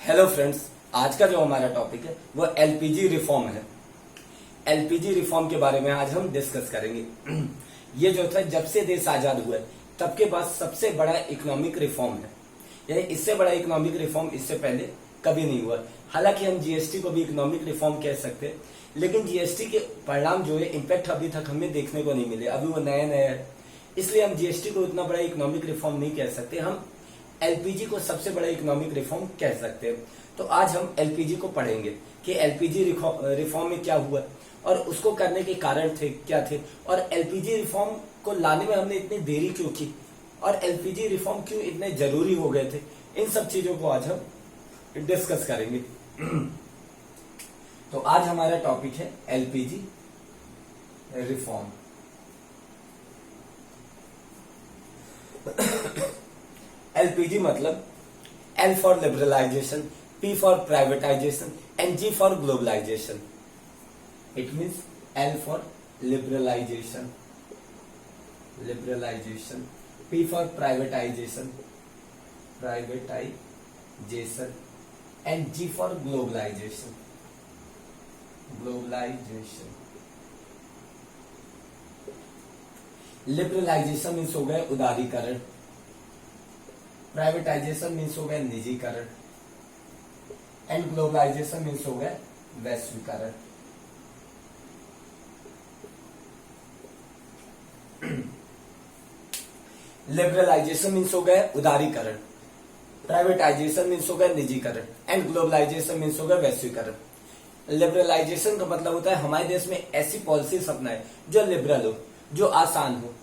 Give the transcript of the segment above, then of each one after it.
Hello friends, आज का जो हमारा टॉपिक है वो एलपीजी रिफॉर्म है। एलपीजी रिफॉर्म के बारे में आज हम डिस्कस करेंगे। ये जो था जब से देश आजाद हुआ है तब के बाद सबसे बड़ा इकोनॉमिक रिफॉर्म है। यानी इससे बड़ा इकोनॉमिक रिफॉर्म इससे पहले कभी नहीं हुआ। हालांकि हम जीएसटी को भी इकोनॉमिक रिफॉर्म कह सकते हैं, लेकिन जीएसटी के परिणाम जो है इम्पैक्ट अभी तक हमें देखने को नहीं मिले। अभी वो नया नया है, इसलिए हम जीएसटी को इतना बड़ा इकोनॉमिक रिफॉर्म नहीं कह सकते। हम एलपीजी को सबसे बड़ा इकोनॉमिक रिफॉर्म कह सकते हैं। तो आज हम एलपीजी को पढ़ेंगे कि एलपीजी रिफॉर्म में क्या हुआ और उसको करने के कारण थे क्या थे, और एलपीजी रिफॉर्म को लाने में हमने इतनी देरी क्यों की, और एलपीजी रिफॉर्म क्यों इतने जरूरी हो गए थे। इन सब चीजों को आज हम डिस्कस करेंगे। तो आज हमारा टॉपिक है एलपीजी रिफॉर्म। एलपीजी मतलब L for liberalisation, P for privatisation and G for globalisation. It means L for liberalisation, P for privatisation and G for globalisation. Liberalisation means हो गए उदारीकरण, प्राइवेटाइजेशन मीन्स हो गया निजीकरण एंड ग्लोबलाइजेशन मीन्स हो गया वैश्वीकरण। लिबरलाइजेशन मीन्स हो गया उदारीकरण, प्राइवेटाइजेशन मीन्स हो गया निजीकरण एंड ग्लोबलाइजेशन मीन्स हो गया वैश्वीकरण। लिबरलाइजेशन का मतलब होता है हमारे देश में ऐसी पॉलिसीज अपनाए जो लिबरल हो, जो आसान हो।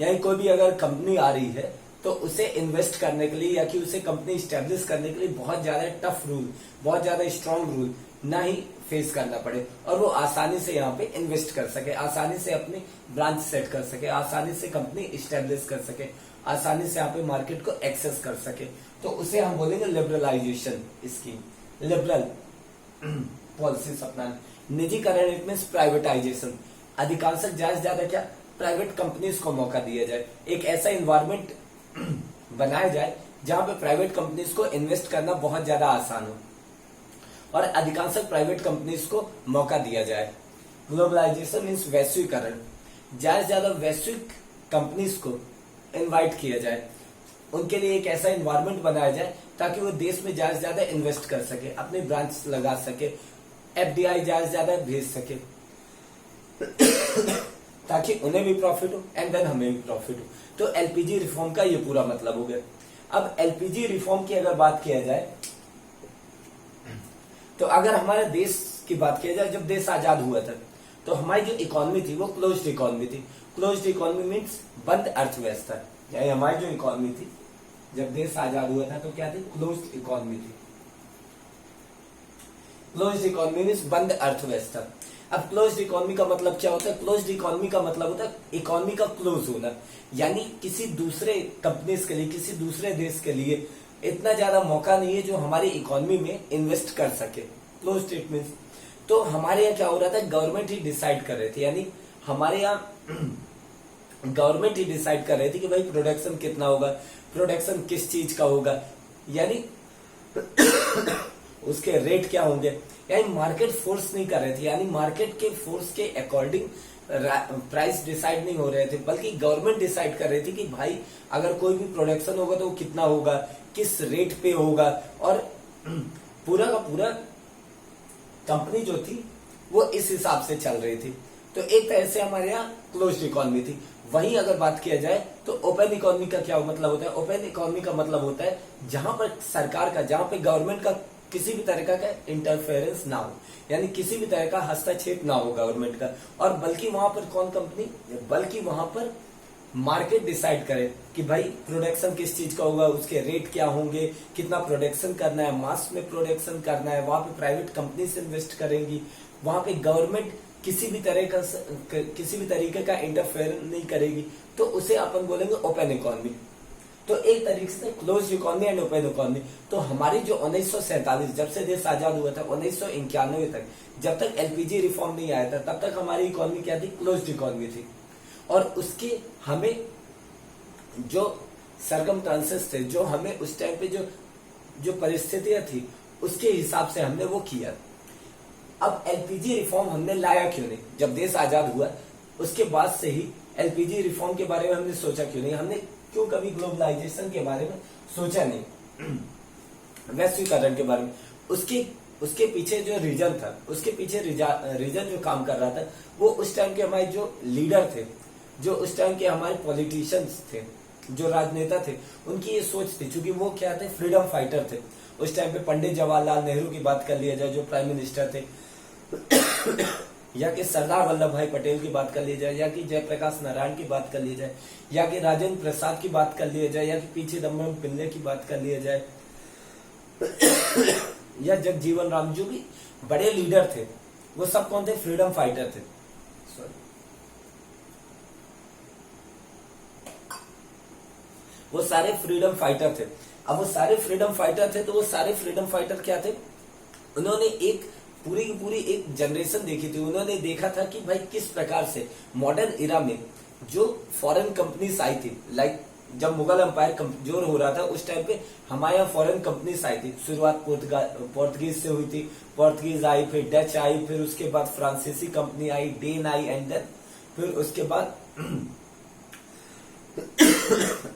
यानी कोई भी अगर कंपनी आ रही है तो उसे इन्वेस्ट करने के लिए या कि उसे कंपनी स्टैब्लिश करने के लिए बहुत ज्यादा टफ रूल, बहुत ज्यादा स्ट्रांग रूल ना ही फेस करना पड़े, और वो आसानी से यहाँ पे इन्वेस्ट कर सके, आसानी से अपनी ब्रांच सेट कर सके, आसानी से कंपनी स्टैब्लिश कर सके, आसानी से यहाँ पे मार्केट को एक्सेस कर सके। तो उसे हम बोलेंगे लिबरलाइजेशन स्कीम, लिबरल पॉलिसीज अपनाना। निजीकरण इट मीन्स प्राइवेटाइजेशन, अधिकांश ज्यादा क्या प्राइवेट कंपनीज को मौका दिया जाए, एक ऐसा इन्वायरमेंट बनाया जाए जहां पे प्राइवेट कंपनीज को इन्वेस्ट करना बहुत ज्यादा आसान हो और अधिकांश प्राइवेट कंपनीज को मौका दिया जाए। ग्लोबलाइजेशन मीन्स वैश्वीकरण, ज्यादा वैश्विक कंपनीज को इनवाइट किया जाए, उनके लिए एक ऐसा इन्वायरमेंट बनाया जाए ताकि वो देश में ज्यादा इन्वेस्ट कर सके, अपने ब्रांच लगा सके, एफडीआई ज्यादा भेज सके ताकि उन्हें भी प्रॉफिट हो एंड देन हमें भी प्रॉफिट हो। तो एलपीजी रिफॉर्म का ये पूरा मतलब हो गया। अब एलपीजी रिफॉर्म की अगर बात किया जाए तो अगर हमारे देश की बात किया जाए, जब देश आजाद हुआ था तो हमारी जो इकोनॉमी थी वो क्लोज्ड इकोनॉमी थी। क्लोज्ड इकोनॉमी मीन्स बंद अर्थव्यवस्था। यानी हमारी जो इकोनॉमी थी जब देश आजाद हुआ था तो क्या थी, क्लोज्ड इकोनॉमी थी। क्लोज्ड इकोनॉमी मीन्स बंद अर्थव्यवस्था। अब क्लोज्ड इकोनॉमी का मतलब क्या होता है? क्लोज्ड इकोनॉमी का मतलब होता है इकोनॉमी का क्लोज होना, यानी किसी दूसरे कंपनीज के लिए, किसी दूसरे देश के लिए इतना ज्यादा मौका नहीं है जो हमारी इकोनॉमी में इन्वेस्ट कर सके। क्लोज्ड इट मीन्स, तो हमारे यहाँ क्या हो रहा था, गवर्नमेंट ही डिसाइड कर रहे थे, यानी हमारे यहाँ गवर्नमेंट ही डिसाइड कर रहे थे कि भाई प्रोडक्शन कितना होगा, प्रोडक्शन किस चीज का होगा, यानी उसके रेट क्या होंगे। यानी मार्केट फोर्स नहीं कर रहे थे, यानी मार्केट के फोर्स के अकॉर्डिंग प्राइस डिसाइड नहीं हो रहे थे, बल्कि गवर्नमेंट डिसाइड कर रही थी कि भाई अगर कोई भी प्रोडक्शन होगा तो वो कितना होगा, किस रेट पे होगा, और पूरा का पूरा कंपनी जो थी वो इस हिसाब से चल रही थी। तो एक तरह से हमारे यहाँ क्लोज्ड इकोनॉमी थी। वहीं अगर बात किया जाए तो ओपन इकोनॉमी का क्या मतलब होता है? ओपन इकोनॉमी का मतलब होता है जहां पर सरकार का, जहां पे गवर्नमेंट का किसी भी तरह का इंटरफेरेंस ना हो, यानी किसी भी तरह का हस्तक्षेप ना हो गवर्नमेंट का, और बल्कि वहां पर कौन कंपनी, बल्कि वहां पर मार्केट डिसाइड करे कि भाई प्रोडक्शन किस चीज का होगा, उसके रेट क्या होंगे, कितना प्रोडक्शन करना है, मास में प्रोडक्शन करना है, वहां पे प्राइवेट कंपनीज इन्वेस्ट करेंगी, वहां पे गवर्नमेंट किसी भी तरीके का इंटरफेयर नहीं करेगी, तो उसे अपन बोलेंगे ओपन इकोनॉमी। तो एक तरीके से close economy and open economy. तो हमारी जो 1947 जब से देश आजाद हुआ था 1991 तक, जब तक एलपीजी रिफॉर्म नहीं आया था तब तक हमारी इकोनॉमी क्या थी, क्लोज्ड इकोनॉमी थी। और उसकी हमें जो सरकमस्टांसेस थे, जो हमें उस टाइम पे जो परिस्थितियां थी उसके हिसाब से हमने वो किया। अब एलपीजी रिफॉर्म हमने लाया क्यों नहीं? जब देश आजाद हुआ उसके बाद से ही एलपीजी रिफॉर्म के बारे में हमने सोचा क्यों नहीं? हमने क्यों कभी ग्लोबलाइजेशन के बारे में सोचा नहीं, वैश्वीकरण के बारे में? उसके पीछे जो रीजन था, उसके पीछे रीजन जो काम कर रहा था, वो उस टाइम के हमारे जो लीडर थे, जो उस टाइम के हमारे पॉलिटिशियंस थे, जो राजनेता थे, उनकी ये सोच थी। चूंकि वो क्या थे, फ्रीडम फाइटर थे। उस टाइम पे पंडित जवाहरलाल नेहरू की बात कर लिया जाए जो प्राइम मिनिस्टर थे, या कि सरदार वल्लभ भाई पटेल की बात कर ली जाए, या कि जयप्रकाश नारायण की बात कर ली जाए, या कि राजेंद्र प्रसाद की बात कर लिया जाए, या कि पी चिदम्बरम पिल्ले की बात कर लिया जाए, या जगजीवन राम, जो भी बड़े लीडर थे वो सब कौन थे? फ्रीडम फाइटर थे। सॉरी, वो सारे फ्रीडम फाइटर थे। अब वो सारे फ्रीडम फाइटर थे, तो वो सारे फ्रीडम फाइटर क्या थे? उन्होंने एक पूरी की पूरी एक जनरेशन देखी थी। उन्होंने देखा था कि भाई किस प्रकार से मॉडर्न इरा में जो फॉरेन कंपनीज आई थी, लाइक जब मुगल एम्पायर कमजोर हो रहा था उस टाइम पे हमारे यहाँ फॉरेन कंपनीज आई थी। शुरुआत पोर्तुगीज से हुई थी, पोर्तुगीज आई, फिर डच आई, फिर उसके बाद फ्रांसीसी कंपनी आई, डेन आई, एंड देन फिर उसके बाद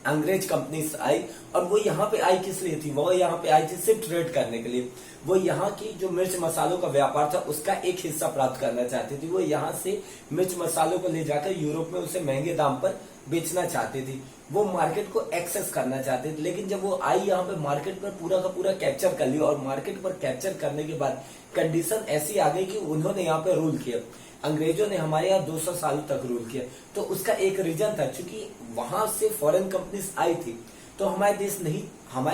अंग्रेज कंपनीज आई। और वो यहाँ पे आई किस लिए थी? वो यहाँ पे आई थी सिर्फ ट्रेड करने के लिए। वो यहाँ की जो मिर्च मसालों का व्यापार था उसका एक हिस्सा प्राप्त करना चाहती थी। वो यहाँ से मिर्च मसालों को ले जाकर यूरोप में उसे महंगे दाम पर बेचना चाहती थी। वो मार्केट को एक्सेस करना चाहती थी। लेकिन जब वो आई यहाँ पे मार्केट पर पूरा का पूरा कैप्चर कर लिया, और मार्केट पर कैप्चर करने के बाद कंडीशन ऐसी आ गई कि उन्होंने यहाँ पे रूल किया। अंग्रेजों ने हमारे यहाँ 200 साल तक रूल किया। तो उसका एक रीजन था, क्योंकि वहां से फॉरेन कंपनीज आई थी, तो हमारे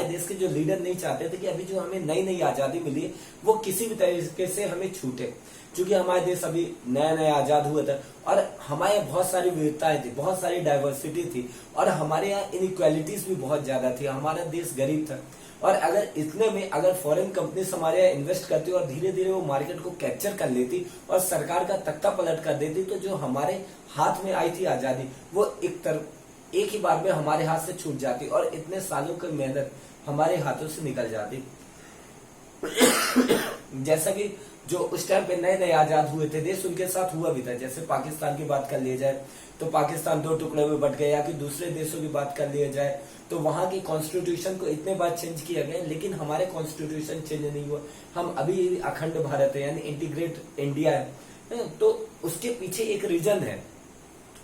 देश के जो लीडर नहीं चाहते थे कि अभी जो हमें नई नई आजादी मिली है वो किसी भी तरीके से हमें छूटे। क्योंकि हमारे देश अभी नया नया आजाद हुआ था, और हमारे यहाँ बहुत सारी विविधताएं थी, बहुत सारी डाइवर्सिटी थी, और हमारे यहाँ इनइक्वालिटीज भी बहुत ज्यादा थी। हमारा देश गरीब था, और अगर इतने में अगर फॉरेन कंपनीज हमारे यहाँ इन्वेस्ट करती और धीरे धीरे वो मार्केट को कैप्चर कर लेती और सरकार का तख्ता पलट कर देती, तो जो हमारे हाथ में आई थी आजादी वो एक ही बार में हमारे हाथ से छूट जाती, और इतने सालों की मेहनत हमारे हाथों से निकल जाती। जैसा कि जो उस टाइम पे नए नए आजाद हुए थे देश, उनके साथ हुआ भी था। जैसे पाकिस्तान की बात कर ली जाए तो पाकिस्तान 2 टुकड़े में बट गया, या कि दूसरे देशों की बात कर लिया जाए तो वहां की कॉन्स्टिट्यूशन को इतने बार चेंज किया गया, लेकिन हमारे कॉन्स्टिट्यूशन चेंज नहीं हुआ। हम अभी अखंड भारत है, यानी इंटीग्रेट इंडिया है। तो उसके पीछे एक रीजन है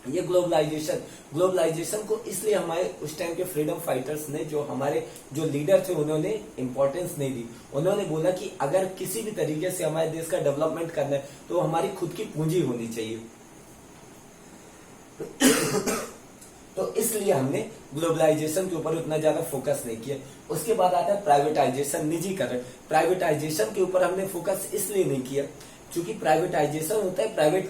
ये ग्लोबलाइजेशन को इसलिए हमारे उस टाइम के फ्रीडम फाइटर्स ने, जो हमारे जो लीडर थे, उन्होंने इंपॉर्टेंस नहीं दी। उन्होंने बोला कि अगर किसी भी तरीके से हमारे देश का डेवलपमेंट करना है तो हमारी खुद की पूंजी होनी चाहिए। तो इसलिए हमने ग्लोबलाइजेशन के ऊपर उतना ज्यादा फोकस नहीं किया। उसके बाद आता है प्राइवेटाइजेशन, निजीकरण। प्राइवेटाइजेशन के ऊपर हमने फोकस इसलिए नहीं किया क्योंकि प्राइवेटाइजेशन होता है प्राइवेट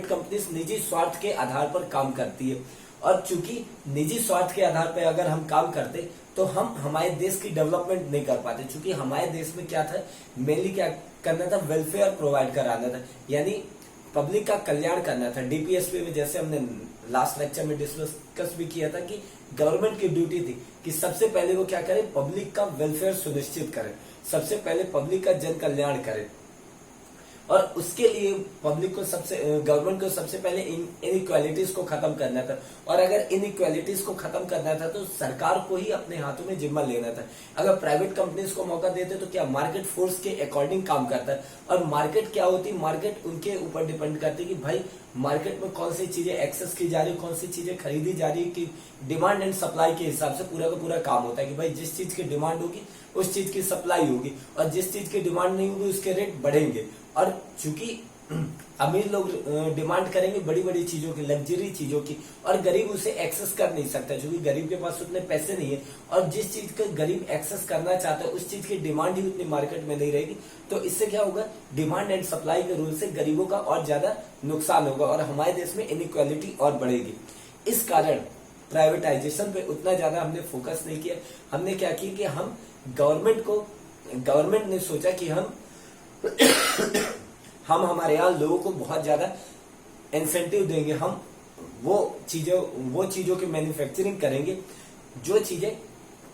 कंपनीज निजी स्वार्थ के आधार पर काम करती है, और चूंकि निजी स्वार्थ के आधार पर अगर हम काम करते तो हम हमारे देश की डेवलपमेंट नहीं कर पाते। चूंकि हमारे देश में क्या था, मेनली क्या करना था, वेलफेयर प्रोवाइड कराना था, यानी पब्लिक का कल्याण करना था। डीपीएसपी में जैसे हमने लास्ट लेक्चर में डिस्कस भी किया था कि गवर्नमेंट की ड्यूटी थी कि सबसे पहले वो क्या करे, पब्लिक का वेलफेयर सुनिश्चित करे, सबसे पहले पब्लिक का जन कल्याण करे। और उसके लिए गवर्नमेंट को सबसे पहले इनइक्वालिटीज को खत्म करना था। और अगर इनइक्वालिटीज को खत्म करना था तो सरकार को ही अपने हाथों में जिम्मा लेना था। अगर प्राइवेट कंपनीज को मौका देते तो क्या, मार्केट फोर्स के अकॉर्डिंग काम करता है। और मार्केट क्या होती, मार्केट उनके ऊपर डिपेंड करती है कि भाई मार्केट में कौन सी चीजें एक्सेस की जा रही है, कौन सी चीजें खरीदी जा रही है, कि डिमांड एंड सप्लाई के हिसाब से पूरा का पूरा काम होता है कि भाई जिस चीज की डिमांड होगी उस चीज की सप्लाई होगी, और जिस चीज की डिमांड नहीं होगी उसके रेट बढ़ेंगे। और चूंकि अमीर लोग डिमांड करेंगे बड़ी बड़ी चीजों की, लग्जरी चीजों की, और गरीब उसे एक्सेस कर नहीं सकता क्योंकि गरीब के पास उतने पैसे नहीं है। और जिस चीज का गरीब एक्सेस करना चाहता है उस चीज की डिमांड ही उतनी मार्केट में नहीं रहेगी। तो इससे क्या होगा, डिमांड एंड सप्लाई के रूल से गरीबों का और ज्यादा नुकसान होगा और हमारे देश में इनइक्वालिटी और बढ़ेगी। इस कारण प्राइवेटाइजेशन पे उतना ज्यादा हमने फोकस नहीं किया। हमने क्या किया कि हम गवर्नमेंट ने सोचा कि हम हमारे यहाँ लोगों को बहुत ज्यादा इंसेंटिव देंगे, हम वो चीजों की मैन्युफैक्चरिंग करेंगे जो चीजें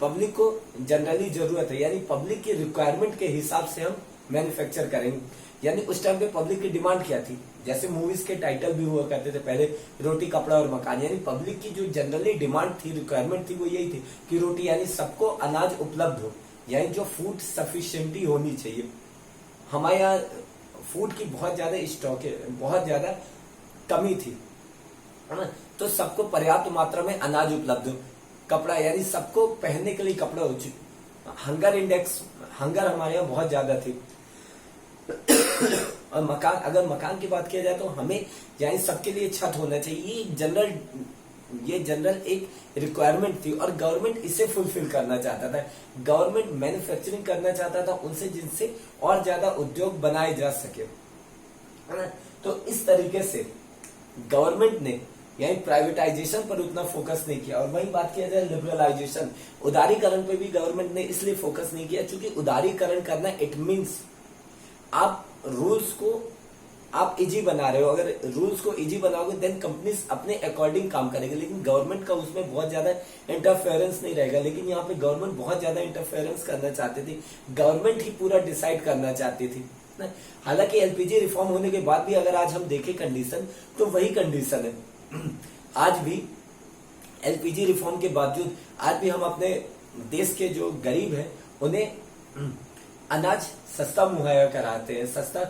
पब्लिक को जनरली जरूरत है, यानी पब्लिक की रिक्वायरमेंट के हिसाब से हम मैन्युफैक्चर करेंगे। यानी उस टाइम पे पब्लिक की डिमांड क्या थी, जैसे मूवीज के टाइटल भी हुआ करते थे पहले, रोटी कपड़ा और मकान। यानी पब्लिक की जो जनरली डिमांड थी, रिक्वायरमेंट थी, वो यही थी कि रोटी, यानी सबको अनाज उपलब्ध हो, यानी जो फूड सफिशिएंटी होनी चाहिए। हमारे यहाँ फूड की बहुत ज्यादा स्टॉक है, बहुत ज्यादा कमी थी, है ना। तो सबको पर्याप्त मात्रा में अनाज उपलब्ध हो, कपड़ा, यानी सबको पहनने के लिए कपड़ा हो चुका। हंगर इंडेक्स, हंगर हमारे यहाँ बहुत ज्यादा थी। और मकान, अगर मकान की बात किया जाए तो हमें, यानी सबके लिए छत होना चाहिए, ये जनरल एक रिक्वायरमेंट थी, और गवर्नमेंट इसे फुलफिल करना चाहता था। गवर्नमेंट मैन्युफैक्चरिंग करना चाहता था उनसे, जिनसे और ज्यादा उद्योग बनाए जा सके, है ना। तो इस तरीके से गवर्नमेंट ने, यानी प्राइवेटाइजेशन पर उतना फोकस नहीं किया। और वही बात किया जाए लिबरलाइजेशन, उदारीकरण पे भी गवर्नमेंट ने इसलिए फोकस नहीं किया क्योंकि उदारीकरण करना इट मीन्स आप रूल्स को आप इजी बना रहे हो। अगर रूल्स को इजी बनाओगे देन कंपनीज अपने अकॉर्डिंग काम करेंगे, लेकिन गवर्नमेंट का उसमें बहुत ज्यादा इंटरफेरेंस नहीं रहेगा। लेकिन यहाँ पे गवर्नमेंट बहुत ज्यादा इंटरफेरेंस करना चाहती थी, गवर्नमेंट ही पूरा डिसाइड करना चाहती थी। हालांकि एलपीजी रिफॉर्म होने के बाद भी अगर आज हम देखें कंडीशन, तो वही कंडीशन है। आज भी एलपीजी रिफॉर्म के बावजूद आज भी हम अपने देश के जो गरीब हैं उन्हें अनाज सस्ता मुहैया कराते हैं, सस्ता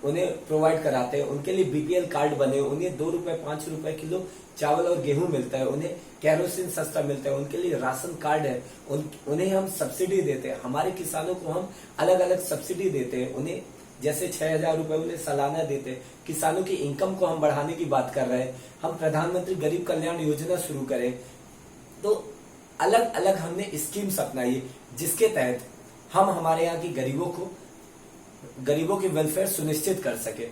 उन्हें प्रोवाइड कराते हैं। उनके लिए बीपीएल कार्ड बने, उन्हें 2 रुपए 5 रुपए किलो चावल और गेहूं मिलता है, उन्हें कैरोसिन सस्ता मिलता है, उनके लिए राशन कार्ड है, उन्हें हम सब्सिडी देते हैं। हमारे किसानों को हम अलग अलग सब्सिडी देते हैं, उन्हें जैसे 6,000 रुपए उन्हें सालाना देते हैं। किसानों की इनकम को हम बढ़ाने की बात कर रहे हैं, हम प्रधानमंत्री गरीब कल्याण योजना शुरू करें। तो अलग अलग हमने स्कीम्स अपनाई है जिसके तहत हम हमारे यहाँ की गरीबों की वेलफेयर सुनिश्चित कर सके।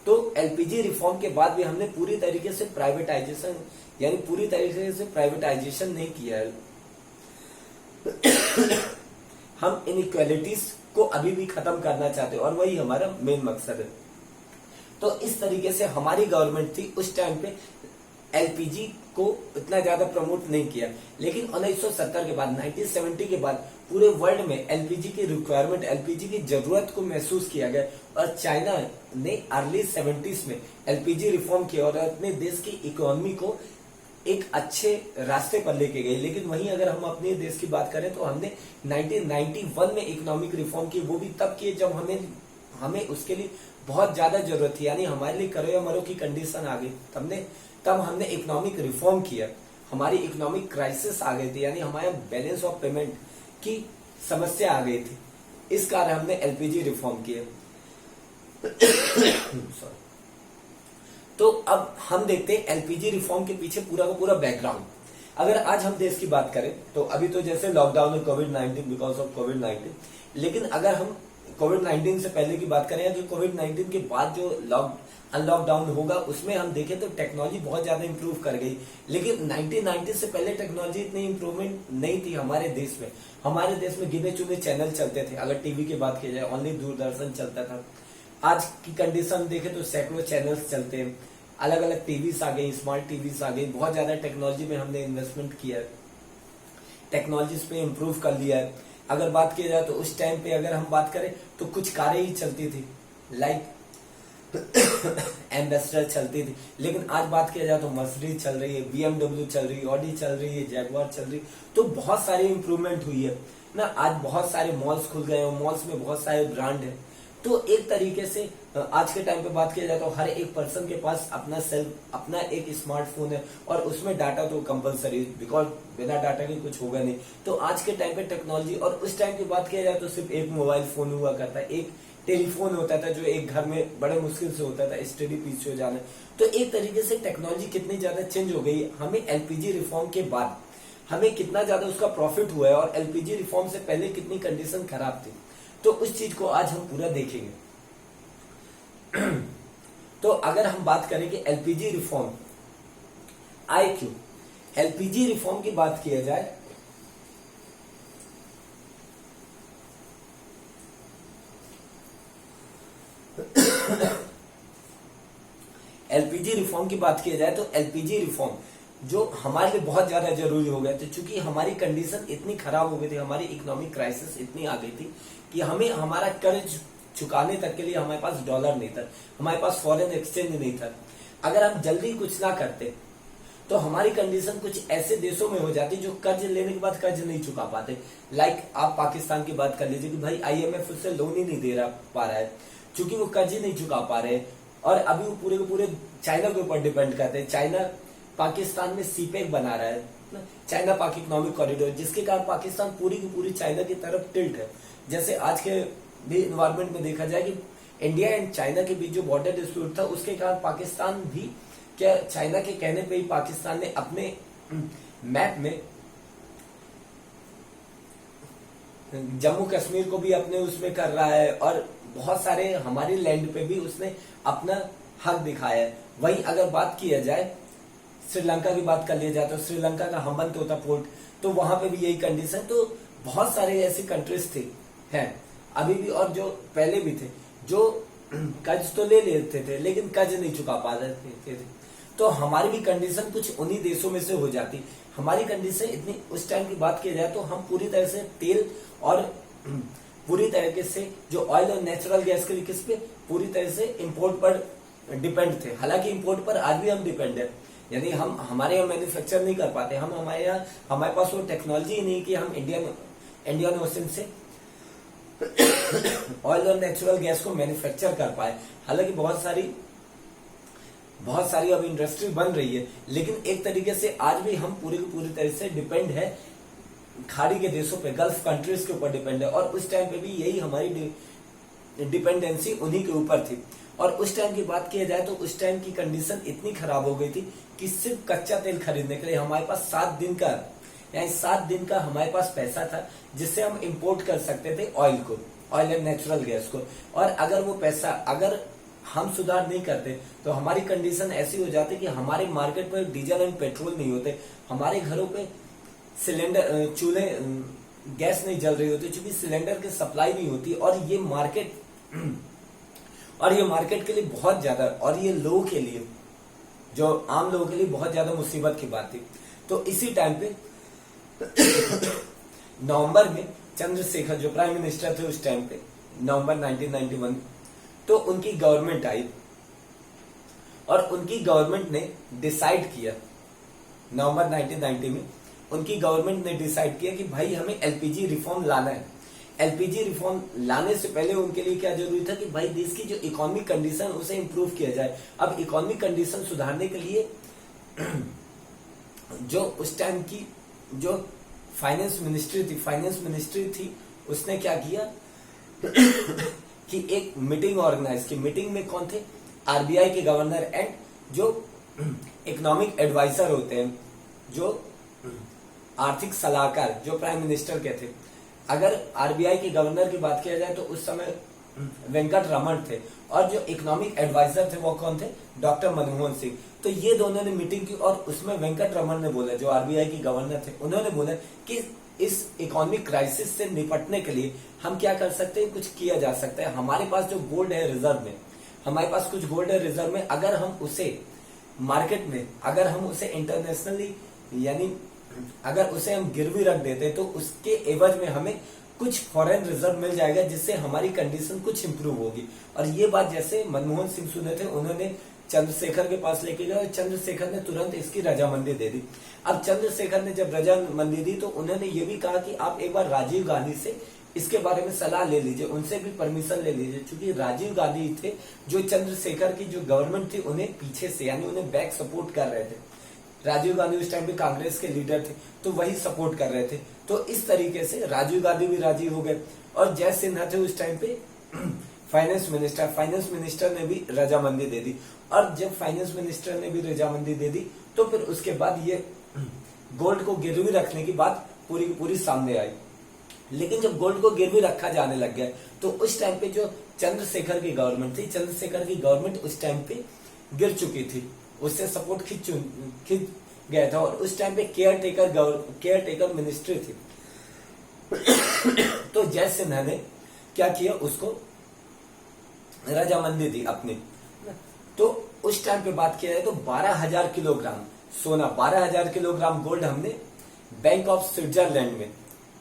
तो एलपीजी रिफॉर्म के बाद भी हमने पूरी तरीके से प्राइवेटाइजेशन, यानी पूरी तरीके से प्राइवेटाइजेशन नहीं किया है। हम इनइक्वालिटीज को अभी भी खत्म करना चाहते हैं और वही हमारा मेन मकसद है। तो इस तरीके से हमारी गवर्नमेंट थी उस टाइम पे, एलपीजी को इतना ज्यादा प्रमोट नहीं किया। लेकिन 1970 के बाद, 1970 के बाद पूरे वर्ल्ड में एलपीजी की रिक्वायरमेंट, एलपीजी की जरूरत को महसूस किया गया और चाइना ने अर्ली 70s में एलपीजी रिफॉर्म किया और अपने देश की इकोनॉमी को एक अच्छे रास्ते पर लेके गई। लेकिन वहीं अगर हम अपने देश की बात करें तो हमने 1991 में इकोनॉमिक रिफॉर्म की, वो भी तब किए जब हमें उसके लिए बहुत ज्यादा जरूरत थी, यानी हमारे लिए करो या मरो की कंडीशन आ गई। तब हमने इकोनॉमिक रिफॉर्म किया, हमारी इकोनॉमिक क्राइसिस आ गई थी, यानी हमारे बैलेंस ऑफ पेमेंट की समस्या आ गई थी। इस कारण हमने एलपीजी रिफॉर्म किया। तो अब हम देखते हैं एलपीजी रिफॉर्म के पीछे पूरा का पूरा बैकग्राउंड। अगर आज हम देश की बात करें तो अभी तो जैसे लॉकडाउन है, कोविड-19, बिकॉज ऑफ कोविड-19, लेकिन अगर हम कोविड-19 से पहले की बात करें या कि कोविड-19 के बाद जो अनलॉकडाउन होगा उसमें हम देखें तो टेक्नोलॉजी बहुत ज्यादा इंप्रूव कर गई। लेकिन 1990 से पहले टेक्नोलॉजी इतनी इंप्रूवमेंट नहीं थी हमारे देश में। हमारे देश में गिने चुने चैनल चलते थे। अगर टीवी की बात की जाए, ओनली दूरदर्शन चलता था। आज की कंडीशन देखें तो सैकड़ों चैनल्स चलते हैं, अलग अलग टीवीज आ गई, स्मार्ट टीवीज आ गई। बहुत ज्यादा टेक्नोलॉजी में हमने इन्वेस्टमेंट किया है, टेक्नोलॉजीज पे इम्प्रूव कर लिया है। अगर बात की जाए तो उस टाइम पे अगर हम बात करें तो कुछ कारें ही चलती थी, लाइक एम्बेसडर चलती थी। लेकिन आज बात किया जाए तो मर्सिडीज चल रही है, बीएमडब्ल्यू चल रही है, ऑडी चल रही है, जैगवार चल रही है। तो बहुत सारी इंप्रूवमेंट हुई है ना। आज बहुत सारे मॉल्स खुल गए हैं, मॉल्स में बहुत सारे ब्रांड है। तो एक तरीके से आज के टाइम पे बात किया जाए तो हर एक पर्सन के पास अपना एक स्मार्टफोन है और उसमें डाटा तो कंपलसरी, बिकॉज बिना डाटा के कुछ होगा नहीं। तो आज के टाइम पे टेक्नोलॉजी, और उस टाइम की बात किया जाए तो सिर्फ एक मोबाइल फोन हुआ करता है, एक टेलीफोन होता था जो एक घर में बड़े मुश्किल से होता था, एसटीडी पीछे हो जाना। तो एक तरीके से टेक्नोलॉजी कितनी ज्यादा चेंज हो गई। हमें एलपीजी रिफॉर्म के बाद हमें कितना ज्यादा उसका प्रॉफिट हुआ है और एलपीजी रिफॉर्म से पहले कितनी कंडीशन खराब थी, तो उस चीज को आज हम पूरा देखेंगे। तो अगर हम बात करें कि एलपीजी रिफॉर्म आए क्यों, एलपीजी रिफॉर्म की बात किया जाए एलपीजी रिफॉर्म की बात किया जाए तो एलपीजी रिफॉर्म जो हमारे लिए बहुत ज्यादा जरूरी हो गए थे, क्योंकि हमारी कंडीशन इतनी खराब हो गई थी, हमारी इकोनॉमिक क्राइसिस इतनी आ गई थी कि हमें हमारा कर्ज चुकाने तक के लिए हमारे पास डॉलर नहीं था, हमारे पास फॉरेन एक्सचेंज नहीं था। अगर हम जल्दी कुछ ना करते तो हमारी कंडीशन कुछ ऐसे देशों में हो जाती जो कर्ज लेने के बाद कर्ज नहीं चुका पाते। लाइक आप पाकिस्तान की बात कर लीजिए कि भाई आईएमएफ उससे लोन ही नहीं पा रहा है, क्योंकि वो कर्ज ही नहीं चुका पा रहे, और अभी वो पूरे के पूरे चाइना के ऊपर डिपेंड करते हैं। चाइना पाकिस्तान में सीपेक बना रहा है, चाइना पाक इकोनॉमिक कॉरिडोर, जिसके कारण पाकिस्तान पूरी की पूरी चाइना की तरफ टिल्ट है। जैसे आज के भी इन्वायरमेंट में देखा जाए कि इंडिया एंड चाइना के बीच जो बॉर्डर डिस्प्यूट था, उसके कारण पाकिस्तान भी, क्या चाइना के कहने पे ही पाकिस्तान ने अपने मैप में जम्मू कश्मीर को भी अपने उसमें कर रहा है, और बहुत सारे हमारी लैंड पे भी उसने अपना हक दिखाया है। वहीं अगर बात किया जाए श्रीलंका की बात कर लिया जाए तो श्रीलंका का हम्बनतोटा पोर्ट, तो वहां पे भी यही कंडीशन। तो बहुत सारे ऐसी कंट्रीज थे हैं अभी भी, और जो पहले भी थे, जो कर्ज तो ले लेते थे लेकिन कर्ज नहीं चुका पा रहे थे। तो हमारी भी कंडीशन कुछ उन्हीं देशों में से हो जाती। हमारी कंडीशन इतनी, उस टाइम की बात की जाए तो हम पूरी तरह से तेल और पूरी तरीके से जो ऑयल और नेचुरल गैस के लिए किस पे, पूरी तरह से इंपोर्ट पर डिपेंड थे। हालांकि इंपोर्ट पर आज भी हम डिपेंड है, यानी हम हमारे यहाँ मैन्युफैक्चर नहीं कर पाते, हम हमारे यहाँ, हमारे पास वो टेक्नोलॉजी ही नहीं कि हम इंडियन ओशन से ऑयल और नेचुरल गैस को मैन्युफैक्चर कर पाए। हालांकि बहुत सारी अब इंडस्ट्री बन रही है, लेकिन एक तरीके से आज भी हम पूरी तरह से डिपेंड है खाड़ी के देशों पे, गल्फ कंट्रीज के ऊपर डिपेंड है। और उस टाइम पे भी यही हमारी डिपेंडेंसी उन्हीं के ऊपर थी। और उस टाइम की बात किया जाए तो उस टाइम की कंडीशन इतनी खराब हो गई थी कि सिर्फ कच्चा तेल खरीदने के लिए हमारे पास 7 दिन का, यानी 7 दिन का हमारे पास पैसा था, जिससे हम इंपोर्ट कर सकते थे ऑयल एंड नेचुरल गैस को। और अगर वो पैसा, अगर हम सुधार नहीं करते तो हमारी कंडीशन ऐसी हो जाती कि हमारे मार्केट में डीजल एंड पेट्रोल नहीं होते, हमारे घरों पे सिलेंडर, चूल्हे, गैस नहीं जल रही होती, क्योंकि सिलेंडर की सप्लाई नहीं होती। और ये मार्केट के लिए बहुत ज्यादा, और ये लोगों के लिए, जो आम लोगों के लिए बहुत ज्यादा मुसीबत की बात थी। तो इसी टाइम पे नवंबर में चंद्रशेखर जो प्राइम मिनिस्टर थे उस टाइम पे, नवंबर 1991, तो उनकी गवर्नमेंट आई, और उनकी गवर्नमेंट ने डिसाइड किया, नवंबर 1990 में उनकी गवर्नमेंट ने डिसाइड किया कि भाई हमें एलपीजी रिफॉर्म लाना है। एलपीजी रिफॉर्म लाने से पहले उनके लिए क्या जरूरी था कि भाई देश की जो इकोनॉमिक कंडीशन उसे इंप्रूव किया जाए। अब इकोनॉमिक कंडीशन सुधारने के लिए जो उस टाइम की जो फाइनेंस मिनिस्ट्री थी, उसने क्या किया कि एक मीटिंग ऑर्गेनाइज की। मीटिंग में कौन थे? आरबीआई के गवर्नर एंड जो इकोनॉमिक एडवाइजर होते हैं, जो आर्थिक सलाहकार, जो प्राइम मिनिस्टर के थे। अगर आरबीआई के गवर्नर की बात किया जाए तो उस समय वेंकट रमन थे, और जो इकोनॉमिक एडवाइजर थे वो कौन थे? डॉक्टर मनमोहन सिंह। तो ये दोनों ने मीटिंग की, और उसमें वेंकट रमन ने बोला, जो आरबीआई के गवर्नर थे, उन्होंने बोला कि इस इकोनॉमिक क्राइसिस से निपटने के लिए हम क्या कर सकते हैं, कुछ किया जा सकता है। हमारे पास जो गोल्ड है रिजर्व में, हमारे पास कुछ गोल्ड है रिजर्व में, अगर हम उसे मार्केट में, अगर हम उसे इंटरनेशनली, यानी अगर उसे हम गिरवी रख देते तो उसके एवज में हमें कुछ फॉरेन रिजर्व मिल जाएगा, जिससे हमारी कंडीशन कुछ इंप्रूव होगी। और ये बात जैसे मनमोहन सिंह सुने थे, उन्होंने चंद्रशेखर के पास लेके गए, और चंद्रशेखर ने तुरंत इसकी रजामंदी दे दी। अब चंद्रशेखर ने जब रजामंदी दी तो उन्होंने ये भी कहा कि आप एक बार राजीव गांधी से इसके बारे में सलाह ले लीजिए, उनसे भी परमिशन ले लीजिए, क्योंकि राजीव गांधी थे जो चंद्रशेखर की जो गवर्नमेंट थी उन्हें पीछे से, यानी उन्हें बैक सपोर्ट कर रहे थे। राजीव गांधी उस टाइम पे कांग्रेस के लीडर थे, तो वही सपोर्ट कर रहे थे। तो इस तरीके से राजीव गांधी भी राजी हो गए, और जय सिन्हा थे उस टाइम पे फाइनेंस मिनिस्टर ने भी रजामंदी दे दी। और जब फाइनेंस मिनिस्टर ने भी रजामंदी दे दी तो फिर उसके बाद ये गोल्ड को गिरवी रखने की बात पूरी की पूरी सामने आई। लेकिन जब गोल्ड को गिरवी रखा जाने लग गया तो उस टाइम पे जो चंद्रशेखर की गवर्नमेंट थी, चंद्रशेखर की गवर्नमेंट उस टाइम पे गिर चुकी थी, उससे सपोर्ट खिंच गया था, और उस टाइम पे केयर टेकर मिनिस्ट्री थी। तो जय सिन्हा ने क्या किया, उसको रजामंदी दी अपनी। तो उस टाइम पे बात किया जाए तो 12,000 किलोग्राम, सोना 12,000 किलोग्राम गोल्ड हमने बैंक ऑफ स्विट्जरलैंड में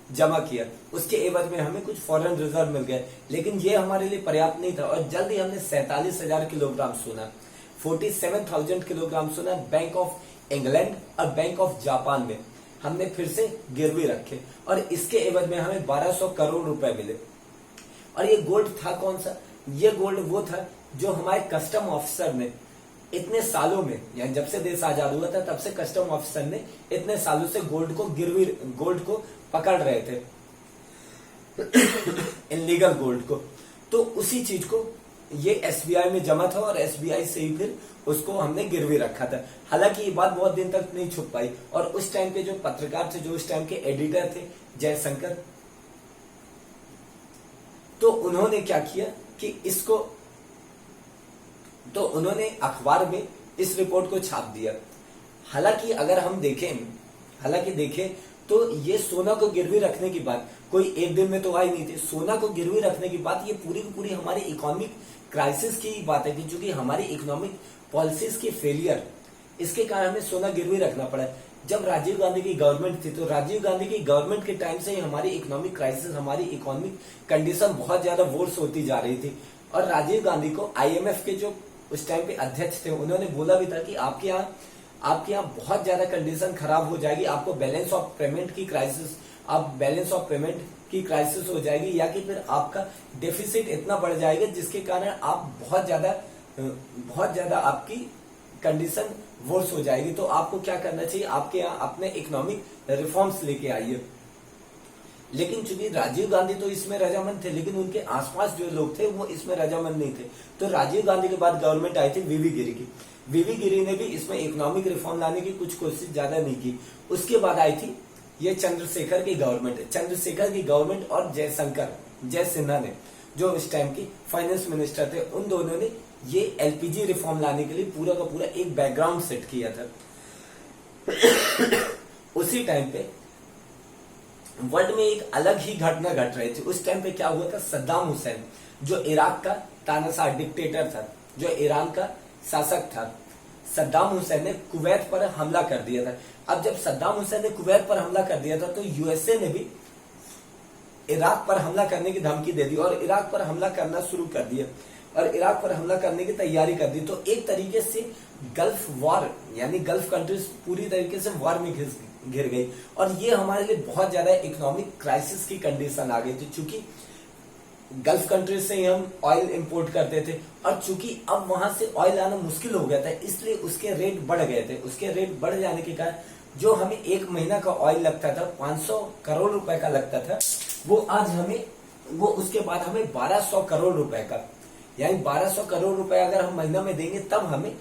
जमा किया। उसके एवज में हमें कुछ फॉरेन रिजर्व मिल गए, लेकिन ये हमारे लिए पर्याप्त नहीं था और जल्दी हमने 47,000 किलोग्राम सोना 47,000 किलोग्राम सोना बैंक ऑफ इंग्लैंड और बैंक ऑफ जापान में हमने फिर से गिरवी रखे और इसके एवज में हमें 1200 करोड़ रुपए मिले। और ये गोल्ड था कौन सा? ये गोल्ड वो था जो हमारे कस्टम ऑफिसर ने इतने सालों में, यानी जब से देश आजाद हुआ था तब से कस्टम ऑफिसर ने इतने सालों से गोल्ड को पकड़ रहे थे इनलीगल गोल्ड को। तो उसी चीज को ये एसबीआई में जमा था और एसबीआई से ही फिर उसको हमने गिरवी रखा था। हालांकि ये बात बहुत दिन तक नहीं छुप पाई और उस टाइम के जो पत्रकार थे, जो उस टाइम के एडिटर थे जयशंकर, तो उन्होंने क्या किया कि उन्होंने अखबार में इस रिपोर्ट को छाप दिया। हालांकि अगर हम देखें तो ये सोना को गिरवी रखने की बात कोई एक दिन में तो आई नहीं थी। सोना को गिरवी रखने की बात ये पूरी की पूरी हमारी इकोनॉमिक क्राइसिस की बात है कि चूंकि हमारी इकोनॉमिक पॉलिसीज की फेलियर, इसके कारण हमें सोना गिरवी रखना पड़ा। जब राजीव गांधी की गवर्नमेंट थी तो राजीव गांधी की गवर्नमेंट के टाइम से ही हमारी इकोनॉमिक क्राइसिस, हमारी इकोनॉमिक कंडीशन बहुत ज्यादा वर्स होती जा रही थी। और राजीव गांधी को आईएमएफ के जो उस टाइम पे अध्यक्ष थे, उन्होंने बोला भी था कि आपके यहाँ बहुत ज्यादा कंडीशन खराब हो जाएगी, आपको बैलेंस ऑफ पेमेंट की क्राइसिस हो जाएगी, या कि फिर आपका डेफिसिट इतना बढ़ जाएगा जिसके कारण आप बहुत ज्यादा आपकी कंडीशन वर्स हो जाएगी। तो आपको क्या करना चाहिए, आपके यहाँ अपने इकोनॉमिक रिफॉर्म्स लेके आइए। लेकिन चूंकि राजीव गांधी तो इसमें रजामंद थे, लेकिन उनके आसपास जो लोग थे वो इसमें रजामंद नहीं थे। तो राजीव गांधी के बाद गवर्नमेंट आई थी वीवी गिरी की। वीवी गिरी ने भी इसमें इकोनॉमिक रिफॉर्म लाने की कुछ कोशिश ज्यादा नहीं की। उसके बाद आई थी ये चंद्रशेखर की गवर्नमेंट और जय सिन्हा ने, जो उस टाइम की फाइनेंस मिनिस्टर थे, उन दोनों ने ये एलपीजी रिफॉर्म लाने के लिए पूरा का पूरा एक बैकग्राउंड सेट किया था। उसी टाइम पे वर्ल्ड में एक अलग ही घटना घट रही थी। उस टाइम पे क्या हुआ था, सद्दाम हुसैन जो इराक का तानाशाह डिक्टेटर था, जो ईरान का शासक था, सद्दाम हुसैन ने कुवैत पर हमला कर दिया था। अब जब सद्दाम हुसैन ने कुवैत पर हमला कर दिया था तो यूएसए ने भी इराक पर हमला करने की धमकी दे दी और इराक पर हमला करना शुरू कर दिया और इराक पर हमला करने की तैयारी कर दी। तो एक तरीके से गल्फ वॉर, यानी गल्फ कंट्रीज पूरी तरीके से वॉर में घिर गई और ये हमारे लिए बहुत ज्यादा इकोनॉमिक क्राइसिस की कंडीशन आ गई थी। चूंकि गल्फ कंट्रीज से ही हम ऑयल इंपोर्ट करते थे और चूंकि अब वहां से ऑयल आना मुश्किल हो गया था, इसलिए उसके रेट बढ़ गए थे। उसके रेट बढ़ जाने के कारण जो हमें एक महीना का ऑयल लगता था 500 करोड़ रुपए का लगता था, वो उसके बाद हमें 1200 करोड़ रुपए का, यानी 1200 करोड़ रुपए अगर हम महीना में देंगे तब हमें